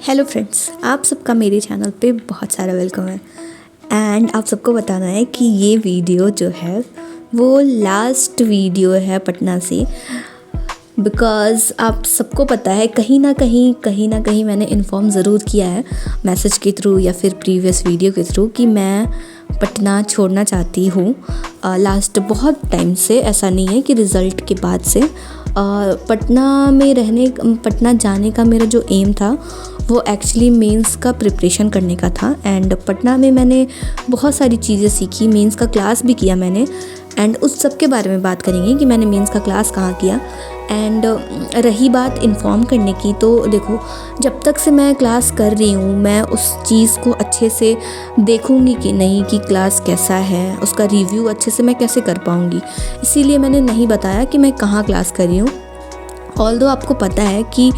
Hello friends, आप सबका मेरे चैनल पे बहुत सारा वेलकम है। एंड आप सबको बताना है कि ये वीडियो जो है वो लास्ट वीडियो है पटना से। बिकॉज़ आप सबको पता है कहीं ना कहीं मैंने इन्फॉर्म ज़रूर किया है मैसेज के थ्रू या फिर प्रीवियस वीडियो के थ्रू कि मैं पटना छोड़ना चाहती हूँ। लास्ट बहुत टाइम से, ऐसा नहीं है कि रिज़ल्ट के बाद से। पटना जाने का मेरा जो एम था वो एक्चुअली मेंस का प्रिपरेशन करने का था। एंड पटना में मैंने बहुत सारी चीज़ें सीखी, मेंस का क्लास भी किया मैंने। एंड उस सब के बारे में बात करेंगे कि मैंने मेंस का क्लास कहाँ किया। एंड रही बात इन्फॉर्म करने की, तो देखो, जब तक से मैं क्लास कर रही हूँ मैं उस चीज़ को अच्छे से देखूँगी कि नहीं कि क्लास कैसा है, उसका रिव्यू अच्छे से मैं कैसे कर पाऊँगी। इसीलिए मैंने नहीं बताया कि मैं कहाँ क्लास कर रही हूँ। ऑल्दो आपको पता है कि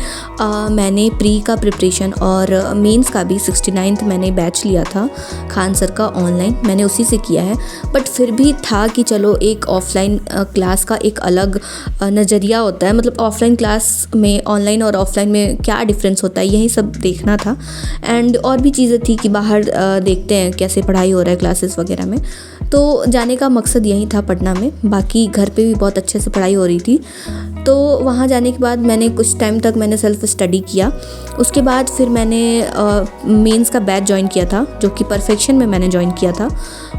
मैंने प्री का प्रिपरेशन और मेंस का भी 69th मैंने बैच लिया था खान सर का ऑनलाइन, मैंने उसी से किया है। बट फिर भी था कि चलो एक ऑफ़लाइन क्लास का एक अलग नज़रिया होता है, मतलब ऑफ़लाइन क्लास में ऑनलाइन और ऑफ़लाइन में क्या डिफरेंस होता है, यही सब देखना था। एंड और भी चीज़ें थी कि बाहर देखते हैं कैसे पढ़ाई हो रहा है क्लासेस वगैरह में। तो जाने का मकसद यही था पटना में। बाकी घर पे भी बहुत अच्छे से पढ़ाई हो रही थी। तो वहाँ जाने के बाद मैंने कुछ टाइम तक मैंने सेल्फ स्टडी किया। उसके बाद फिर मैंने मेंस का बैच ज्वाइन किया था, जो कि परफेक्शन में मैंने ज्वाइन किया था।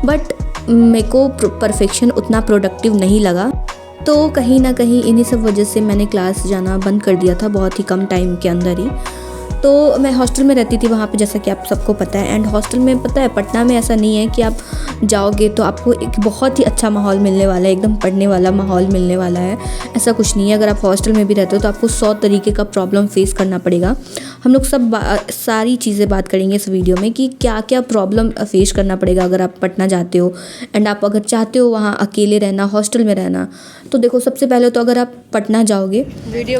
बट मेरे को परफेक्शन उतना प्रोडक्टिव नहीं लगा, तो कहीं ना कहीं इन्हीं सब वजह से मैंने क्लास जाना बंद कर दिया था बहुत ही कम टाइम के अंदर ही। तो मैं हॉस्टल में रहती थी वहाँ पे, जैसा कि आप सबको पता है। एंड हॉस्टल में पता है पटना में ऐसा नहीं है कि आप जाओगे तो आपको एक बहुत ही अच्छा माहौल मिलने वाला है, एकदम पढ़ने वाला माहौल मिलने वाला है, ऐसा कुछ नहीं है। अगर आप हॉस्टल में भी रहते हो तो आपको 100 तरीके का प्रॉब्लम फेस करना पड़ेगा। हम लोग सारी चीज़ें बात करेंगे इस वीडियो में कि क्या क्या प्रॉब्लम फेस करना पड़ेगा अगर आप पटना जाते हो। एंड आप अगर चाहते हो वहाँ अकेले रहना, हॉस्टल में रहना, तो देखो, सबसे पहले तो अगर आप पटना जाओगे,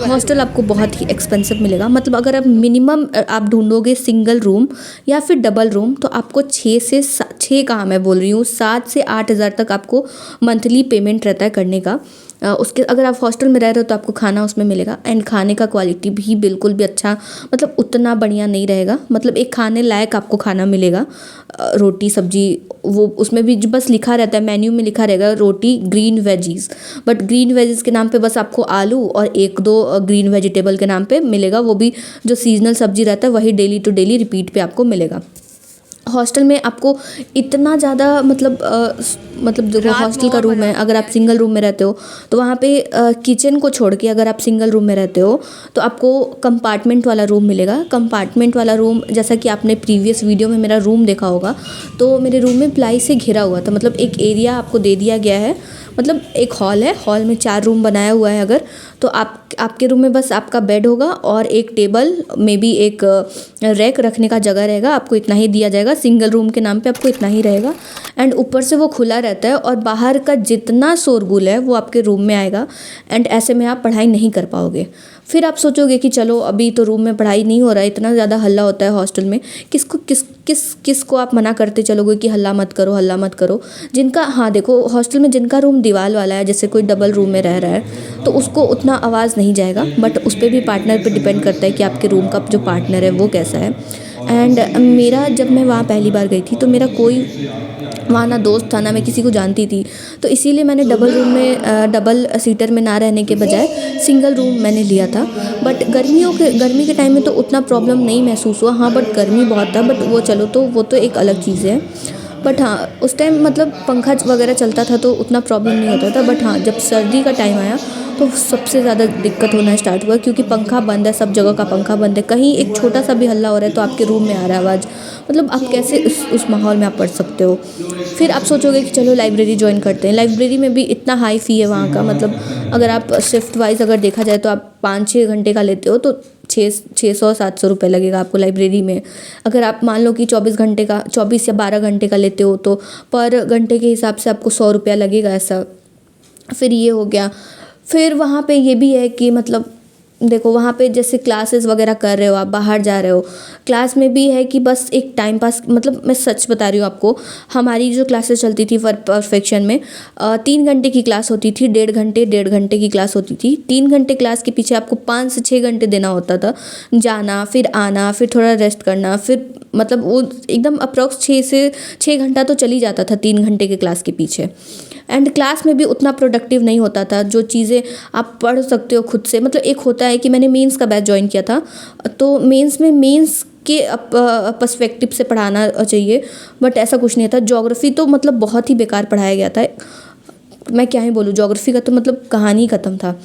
हॉस्टल आपको बहुत ही एक्सपेंसिव मिलेगा। मतलब अगर आप मिनिमम आप ढूंढोगे सिंगल रूम या फिर डबल रूम, तो आपको 6 कहाँ मैं बोल रही हूँ 7 से 8 हज़ार तक आपको मंथली पेमेंट रहता है करने का। उसके अगर आप हॉस्टल में रह रहे हो तो आपको खाना उसमें मिलेगा। एंड खाने का क्वालिटी भी बिल्कुल भी अच्छा, मतलब उतना बढ़िया नहीं रहेगा, मतलब एक खाने लायक आपको खाना मिलेगा। रोटी सब्जी वो उसमें भी जो बस लिखा रहता है, मेन्यू में लिखा रहेगा roti green veggies, but green veggies के नाम पे बस आपको आलू और 1-2 ग्रीन वेजिटेबल के नाम पे मिलेगा। वो भी जो सीजनल सब्जी रहता है वही डेली टू डेली रिपीट पे आपको मिलेगा। हॉस्टल में आपको इतना ज़्यादा मतलब देखो, हॉस्टल का रूम है, अगर आप सिंगल रूम में रहते हो तो वहाँ पे किचन को छोड़ के अगर आप सिंगल रूम में रहते हो तो आपको कंपार्टमेंट वाला रूम मिलेगा। कंपार्टमेंट वाला रूम, जैसा कि आपने प्रीवियस वीडियो में मेरा रूम देखा होगा, तो मेरे रूम में प्लाई से घिरा हुआ था। मतलब एक एरिया आपको दे दिया गया है, मतलब एक हॉल है, हॉल में 4 रूम बनाया हुआ है। अगर तो आपके रूम में बस आपका बेड होगा और एक टेबल में भी एक रैक रखने का जगह रहेगा, आपको इतना ही दिया जाएगा। सिंगल रूम के नाम पे आपको इतना ही रहेगा। एंड ऊपर से वो खुला रहता है और बाहर का जितना शोरगुल है वो आपके रूम में आएगा। एंड ऐसे में आप पढ़ाई नहीं कर पाओगे। फिर आप सोचोगे कि चलो अभी तो रूम में पढ़ाई नहीं हो रहा है, इतना ज़्यादा हल्ला होता है हॉस्टल में, किसको आप मना करते चलोगे कि हल्ला मत करो, हल्ला मत करो। जिनका, हाँ देखो, हॉस्टल में जिनका रूम दीवार वाला है, जैसे कोई डबल रूम में रह रहा है, तो उसको उतना आवाज़ नहीं जाएगा। बट उस पर भी पार्टनर पे डिपेंड करता है कि आपके रूम का जो पार्टनर है वो कैसा है। एंड मेरा, जब मैं वहाँ पहली बार गई थी तो मेरा कोई वहाँ ना दोस्त था ना मैं किसी को जानती थी, तो इसीलिए मैंने डबल सीटर में ना रहने के बजाय सिंगल रूम मैंने लिया था। बट गर्मी के टाइम में तो उतना प्रॉब्लम नहीं महसूस हुआ। हाँ, बट गर्मी बहुत था, बट वो तो एक अलग चीज़ है। बट हाँ, उस टाइम मतलब पंखा वगैरह चलता था तो उतना प्रॉब्लम नहीं होता था। बट हाँ, जब सर्दी का टाइम आया तो सबसे ज़्यादा दिक्कत होना स्टार्ट हुआ, क्योंकि पंखा बंद है, सब जगह का पंखा बंद है। कहीं एक छोटा सा भी हल्ला हो रहा है तो आपके रूम में आ रहा है आवाज़। मतलब आप कैसे उस माहौल में आप पढ़ सकते हो। फिर आप सोचोगे कि चलो लाइब्रेरी ज्वाइन करते हैं। लाइब्रेरी में भी इतना हाई फ़ी है वहाँ का, मतलब अगर आप शिफ्ट वाइज अगर देखा जाए तो आप 5-6 घंटे का लेते हो तो 600-700 रुपये लगेगा आपको लाइब्रेरी में। अगर आप मान लो कि 24 या 12 घंटे का लेते हो तो पर घंटे के हिसाब से आपको 100 रुपया लगेगा, ऐसा। फिर ये हो गया। फिर वहाँ पे ये भी है कि मतलब देखो वहाँ पे जैसे क्लासेस वगैरह कर रहे हो, आप बाहर जा रहे हो, क्लास में भी है कि बस एक टाइम पास, मतलब मैं सच बता रही हूँ आपको, हमारी जो क्लासेस चलती थी परफेक्शन में 3 घंटे की क्लास होती थी, 1.5 घंटे की क्लास होती थी। 3 घंटे क्लास के पीछे आपको 5 से 6 घंटे देना होता था, जाना फिर आना फिर थोड़ा रेस्ट करना, फिर मतलब वो एकदम अप्रॉक्स 6 से 6 घंटा तो चल ही जाता था 3 घंटे के क्लास के पीछे। एंड क्लास में भी उतना प्रोडक्टिव नहीं होता था, जो चीज़ें आप पढ़ सकते हो खुद से। मतलब एक होता है कि मैंने मेंस का बैच ज्वाइन किया था, तो मेंस के पर्सपेक्टिव से पढ़ाना चाहिए, बट ऐसा कुछ नहीं था। ज्योग्राफी तो मतलब बहुत ही बेकार पढ़ाया गया था, मैं क्या ही बोलूँ, ज्योग्राफी का तो मतलब कहानी ही ख़त्म था।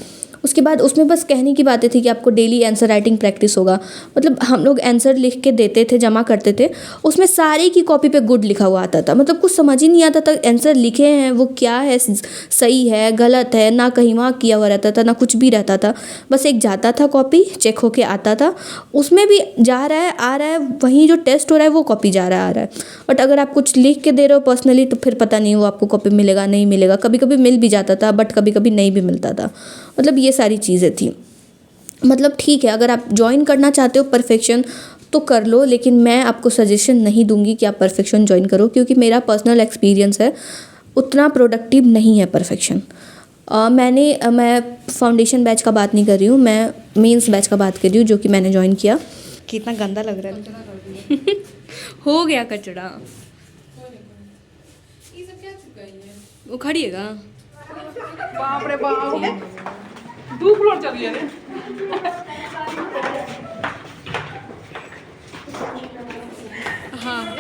उसके बाद उसमें बस कहने की बातें थी कि आपको डेली आंसर राइटिंग प्रैक्टिस होगा। मतलब हम लोग आंसर लिख के देते थे, जमा करते थे, उसमें सारी की कॉपी पे गुड लिखा हुआ आता था। मतलब कुछ समझ ही नहीं आता था आंसर लिखे हैं वो क्या है, सही है गलत है, ना कहीं वहाँ किया हुआ रहता था, ना कुछ भी रहता था। बस एक जाता था, कॉपी चेक होके आता था, उसमें भी जा रहा है आ रहा है, वहीं जो टेस्ट हो रहा है वो कॉपी जा रहा है आ रहा है। बट अगर आप कुछ लिख के दे रहे हो पर्सनली, तो फिर पता नहीं वो आपको कॉपी मिलेगा नहीं मिलेगा। कभी कभी मिल भी जाता था, बट कभी कभी नहीं भी मिलता था। मतलब ये सारी चीज़ें थी। मतलब ठीक है, अगर आप ज्वाइन करना चाहते हो परफेक्शन तो कर लो, लेकिन मैं आपको सजेशन नहीं दूंगी कि आप परफेक्शन ज्वाइन करो, क्योंकि मेरा पर्सनल एक्सपीरियंस है उतना प्रोडक्टिव नहीं है परफेक्शन। मैं फाउंडेशन बैच का बात नहीं कर रही हूँ, मैं मेंस बैच का बात कर रही हूँ, जो कि मैंने ज्वाइन किया। कितना गंदा लग रहा है हो गया कचरा, वो खड़िएगा। बाप रे बाप, 2 फ्लोर चलिए रे। हाँ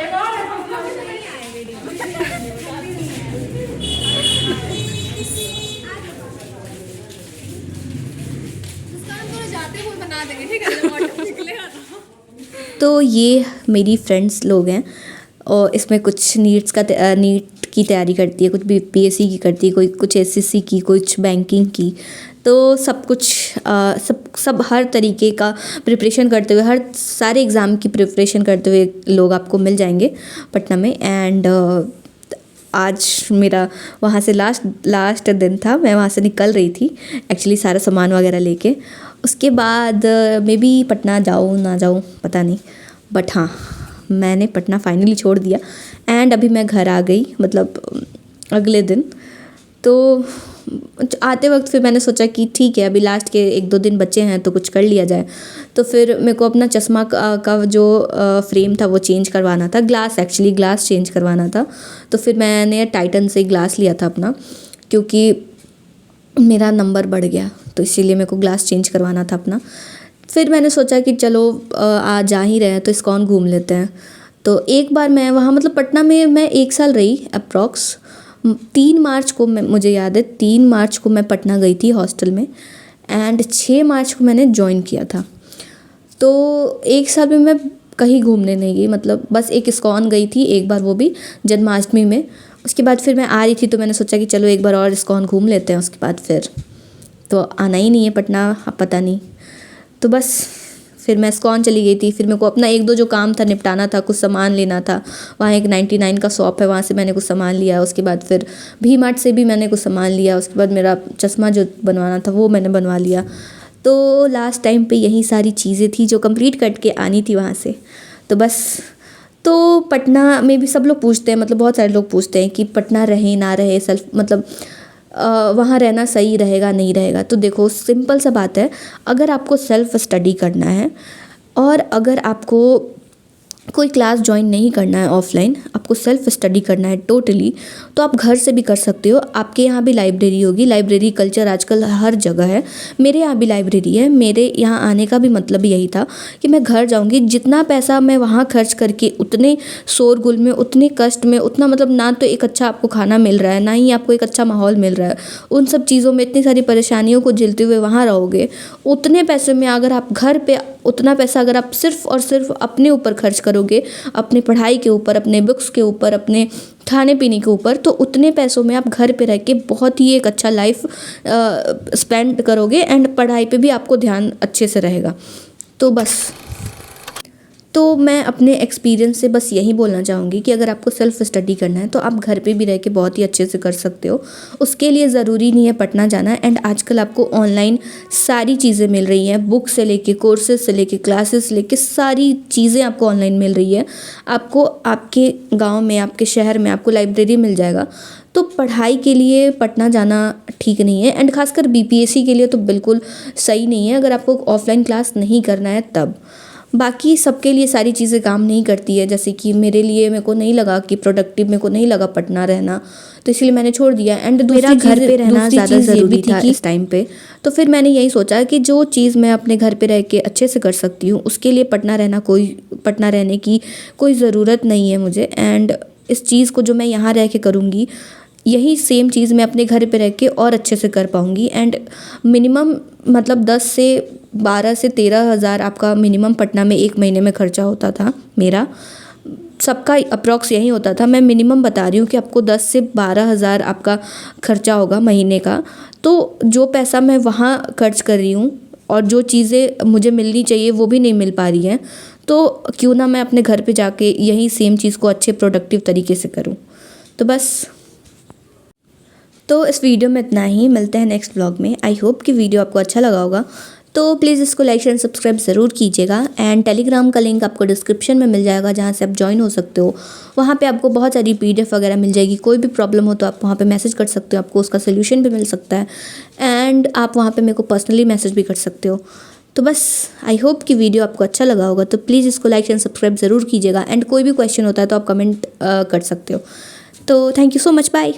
बना देंगे, ठीक है। तो ये मेरी फ्रेंड्स लोग हैं, और इसमें कुछ नीट की तैयारी करती है, कुछ बीपीएससी की करती है, कोई कुछ एसएससी की, कुछ बैंकिंग की। तो सब कुछ सब हर तरीके का प्रिपरेशन करते हुए, हर सारे एग्ज़ाम की प्रिपरेशन करते हुए लोग आपको मिल जाएंगे पटना में। एंड आज मेरा वहाँ से लास्ट दिन था, मैं वहाँ से निकल रही थी एक्चुअली सारा सामान वगैरह लेके। उसके बाद मे बी पटना जाऊँ ना जाऊँ पता नहीं, बट हाँ मैंने पटना फाइनली छोड़ दिया। एंड अभी मैं घर आ गई, मतलब अगले दिन। तो आते वक्त फिर मैंने सोचा कि ठीक है, अभी लास्ट के 1-2 दिन बचे हैं तो कुछ कर लिया जाए। तो फिर मेरे को अपना चश्मा का जो फ्रेम था वो चेंज करवाना था, ग्लास चेंज करवाना था। तो फिर मैंने टाइटन से ग्लास लिया था अपना, क्योंकि मेरा नंबर बढ़ गया, तो इसीलिए मेरे को ग्लास चेंज करवाना था अपना। फिर मैंने सोचा कि चलो आज जा ही रहे हैं तो इस्कॉन घूम लेते हैं। तो एक बार मैं वहाँ, मतलब पटना में मैं 1 साल रही अप्रॉक्स। 3 मार्च को मुझे याद है 3 मार्च को मैं पटना गई थी हॉस्टल में, एंड 6 मार्च को मैंने ज्वाइन किया था। तो 1 साल में मैं कहीं घूमने नहीं गई, मतलब बस एक इस्कॉन गई थी एक बार, वो भी जन्माष्टमी में। उसके बाद फिर मैं आ रही थी तो मैंने सोचा कि चलो एक बार और इस्कॉन घूम लेते हैं। उसके बाद फिर तो आना ही नहीं है पटना, अब पता नहीं। तो बस फिर मैं इस्कॉन चली गई थी। फिर मेरे को अपना 1-2 जो काम था निपटाना था, कुछ सामान लेना था। वहाँ एक 99 का शॉप है, वहाँ से मैंने कुछ सामान लिया। उसके बाद फिर वी मार्ट से भी मैंने कुछ सामान लिया। उसके बाद मेरा चश्मा जो बनवाना था वो मैंने बनवा लिया। तो लास्ट टाइम पे यही सारी चीज़ें थी जो कंप्लीट करके आनी थी वहाँ से। तो बस, तो पटना में भी सब लोग पूछते हैं, मतलब बहुत सारे लोग पूछते हैं कि पटना रहे ना रहे, मतलब वहाँ रहना सही रहेगा नहीं रहेगा। तो देखो सिंपल सा बात है, अगर आपको सेल्फ स्टडी करना है और अगर आपको कोई क्लास ज्वाइन नहीं करना है ऑफलाइन, आपको सेल्फ स्टडी करना है टोटली, तो आप घर से भी कर सकते हो। आपके यहाँ भी लाइब्रेरी होगी, लाइब्रेरी कल्चर आजकल हर जगह है। मेरे यहाँ भी लाइब्रेरी है। मेरे यहाँ आने का भी मतलब यही था कि मैं घर जाऊँगी, जितना पैसा मैं वहाँ खर्च करके, उतने शोरगुल में, उतने कष्ट में, उतना मतलब ना तो एक अच्छा आपको खाना मिल रहा है, ना ही आपको एक अच्छा माहौल मिल रहा है, उन सब चीज़ों में इतनी सारी परेशानियों को झेलते हुए वहाँ रहोगे। उतने पैसे में अगर आप घर पे, उतना पैसा अगर आप सिर्फ़ और सिर्फ अपने ऊपर खर्च करोगे, अपने पढ़ाई के ऊपर, अपने बुक्स के ऊपर, अपने खाने पीने के ऊपर, तो उतने पैसों में आप घर पे रह के बहुत ही एक अच्छा लाइफ स्पेंड करोगे। एंड पढ़ाई पे भी आपको ध्यान अच्छे से रहेगा। तो बस, तो मैं अपने एक्सपीरियंस से बस यही बोलना चाहूँगी कि अगर आपको सेल्फ़ स्टडी करना है तो आप घर पे भी रह के बहुत ही अच्छे से कर सकते हो। उसके लिए ज़रूरी नहीं है पटना जाना। एंड आजकल आपको ऑनलाइन सारी चीज़ें मिल रही हैं, बुक से लेके कोर्सेज से लेके क्लासेस से लेके सारी चीज़ें आपको ऑनलाइन मिल रही है। आपको आपके गाँव में, आपके शहर में आपको लाइब्रेरी मिल जाएगा। तो पढ़ाई के लिए पटना जाना ठीक नहीं है, एंड खासकर बीपीएससी के लिए तो बिल्कुल सही नहीं है अगर आपको ऑफलाइन क्लास नहीं करना है तब। बाकी सबके लिए सारी चीज़ें काम नहीं करती है, जैसे कि मेरे लिए, मेरे को नहीं लगा कि प्रोडक्टिव, मेरे को नहीं लगा पटना रहना, तो इसलिए मैंने छोड़ दिया। एंड दूसरा घर पे रहना ज़्यादा ज़रूरी था इस टाइम पे। तो फिर मैंने यही सोचा कि जो चीज़ मैं अपने घर पे रह के अच्छे से कर सकती हूँ उसके लिए पटना रहने की कोई ज़रूरत नहीं है मुझे। एंड इस चीज़ को जो मैं यहाँ रह के करूँगी, यही सेम चीज़ मैं अपने घर पे रह के और अच्छे से कर पाऊँगी। एंड मिनिमम मतलब 10 से 12 से 13 हज़ार आपका मिनिमम पटना में एक महीने में खर्चा होता था। मेरा सबका अप्रॉक्स यही होता था। मैं मिनिमम बता रही हूँ कि आपको 10 से 12 हज़ार आपका खर्चा होगा महीने का। तो जो पैसा मैं वहाँ खर्च कर रही हूँ और जो चीज़ें मुझे मिलनी चाहिए वो भी नहीं मिल पा रही हैं, तो क्यों ना मैं अपने घर पे जाके यही सेम चीज़ को अच्छे प्रोडक्टिव तरीके से करूँ। तो बस, तो इस वीडियो में इतना ही। मिलते हैं नेक्स्ट व्लॉग में। आई होप कि वीडियो आपको अच्छा लगा होगा, तो प्लीज़ इसको लाइक एंड सब्सक्राइब ज़रूर कीजिएगा। एंड टेलीग्राम का लिंक आपको डिस्क्रिप्शन में मिल जाएगा, जहाँ से आप ज्वाइन हो सकते हो। वहाँ पे आपको बहुत सारी PDF वगैरह मिल जाएगी। कोई भी प्रॉब्लम हो तो आप वहाँ पे मैसेज कर सकते हो, आपको उसका सोल्यूशन भी मिल सकता है। एंड आप वहाँ पे मेरे को पर्सनली मैसेज भी कर सकते हो। तो बस, आई होप कि वीडियो आपको अच्छा लगा होगा, तो प्लीज़ इसको लाइक एंड सब्सक्राइब ज़रूर कीजिएगा। एंड कोई भी क्वेश्चन होता है तो आप कमेंट कर सकते हो। तो thank you so much, bye.